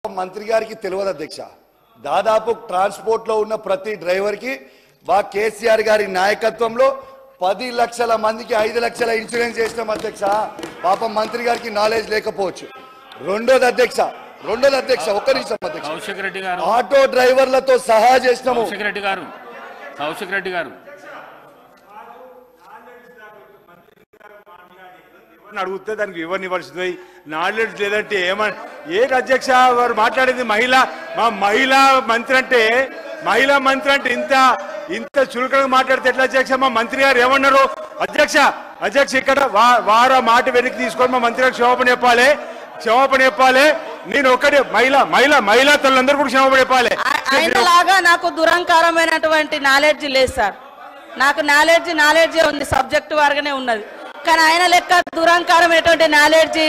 మంత్రి గారికి తెలియదు అధ్యక్ష. దాదాపు ట్రాన్స్పోర్ట్ లో ఉన్న ప్రతి డ్రైవర్ కి బా కేసీఆర్ గారి నాయకత్వంలో 10 లక్షల మందికి 5 లక్షల ఇన్సూరెన్స్ చేసినాం అధ్యక్ష. పాపం మంత్రి గారికి నాలెడ్జ్ లేకపోవచ్చు. రెండోది అధ్యక్ష ఒక్క నిమిషం అధ్యక్ష, ఆటో డ్రైవర్లతో సహా చేసినాము. కౌశిక్ రెడ్డి గారు అడిగితే దానికి ఇవ్వనివ్వాల్సింది నాలెడ్జ్ లేదంటే ఏమని ఏంటి అధ్యక్ష వారు మాట్లాడేది? మహిళా మంత్రి అంటే ఇంత చులకనగా మాట్లాడితే ఎట్లా అధ్యక్ష? మా మంత్రి గారు ఏమన్నారు అధ్యక్ష ఇక్కడ వారు మాట వెనక్కి తీసుకొని మా మంత్రి గారు క్షమాపణ చెప్పాలి. నేను ఒకటి మహిళా తల్లందరూ కూడా క్షమాపణ చెప్పాలి. ఆయనలాగా నాకు దురహంకారమైనటువంటి నాలెడ్జ్ లేదు సార్. నాకు నాలెడ్జే ఉంది, సబ్జెక్టు వారుగానే ఉన్నది. కానీ ఆయన లెక్క దురహంకారమైనటువంటి నాలెడ్జి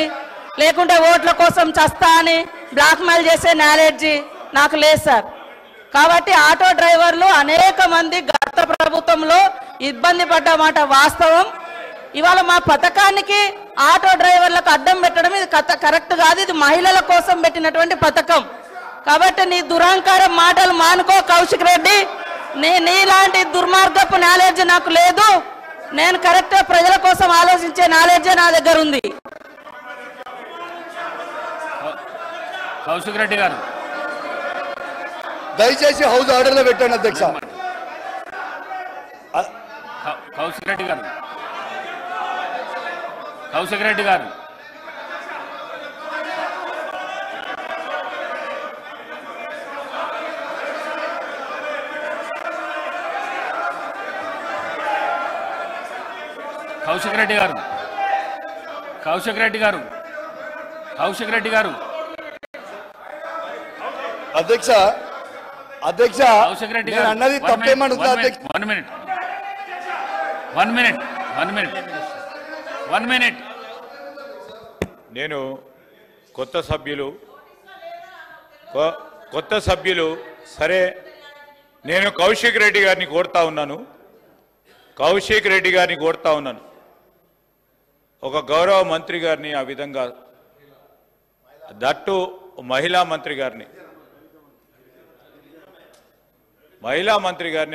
లేకుంటే ఓట్ల కోసం చస్తా అని బ్లాక్ మెయిల్ చేసే నాలెడ్జి నాకు లేదు సార్. కాబట్టి ఆటో డ్రైవర్లు అనేక మంది గత ప్రభుత్వంలో ఇబ్బంది పడ్డమాట వాస్తవం. ఇవాళ మా పథకానికి ఆటో డ్రైవర్లకు అడ్డం పెట్టడం ఇది కరెక్ట్ కాదు. ఇది మహిళల కోసం పెట్టినటువంటి పథకం. కాబట్టి నీ దురహంకారం మాటలు మానుకో కౌశిక్ రెడ్డి. నీలాంటి దుర్మార్గపు నాలెడ్జ్ నాకు లేదు. నేను కరెక్ట్ ప్రజల కోసం ఆలోచించే నాలెడ్జే నా దగ్గర ఉంది. కౌశిక్ రెడ్డి గారు దయచేసి హౌస్ ఆర్డర్ లో పెట్టండి అధ్యక్ష. కౌశిక్ రెడ్డి గారు కౌశిక్ రెడ్డి గారు కౌశిక్ రెడ్డి గారు కౌశిక్ రెడ్డి గారు కౌశిక్ రెడ్డి గారు అధ్యక్ష కౌశిక్ రెడ్డి నేను అన్నది తప్పేమనుందా అధ్యక్ష? వన్ మినిట్ నేను కొత్త సభ్యులు సరే, నేను కౌశిక్ రెడ్డి గారిని కోరుతా ఉన్నాను. ఒక గౌరవ మంత్రి గారిని ఆ విధంగా, దట్టు మహిళా మంత్రి గారిని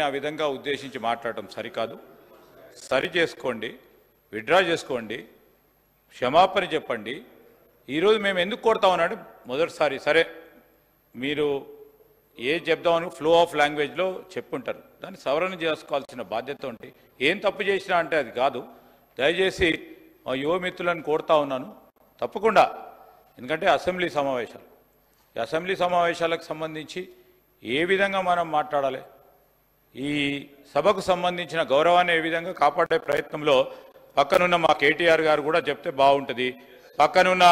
ఆ విధంగా ఉద్దేశించి మాట్లాడటం సరికాదు. సరి చేసుకోండి, విత్డ్రా చేసుకోండి, క్షమాపణ చెప్పండి. ఈరోజు మేము ఎందుకు కోరుతా ఉన్నాడు? మొదటిసారి సరే మీరు చెప్దామని ఫ్లో ఆఫ్ లాంగ్వేజ్లో చెప్పుంటారు, దాన్ని సవరణ చేసుకోవాల్సిన బాధ్యత ఉంటే ఏం తప్పు చేసినా అంటే అది కాదు. దయచేసి మా యువ మిత్రులను కోరుతా ఉన్నాను తప్పకుండా, ఎందుకంటే అసెంబ్లీ సమావేశాలకు సంబంధించి ఏ విధంగా మనం మాట్లాడాలి, ఈ సభకు సంబంధించిన గౌరవాన్ని ఏ విధంగా కాపాడే ప్రయత్నంలో పక్కనున్న మా కేటీఆర్ గారు కూడా చెప్తే బాగుంటుంది. పక్కనున్న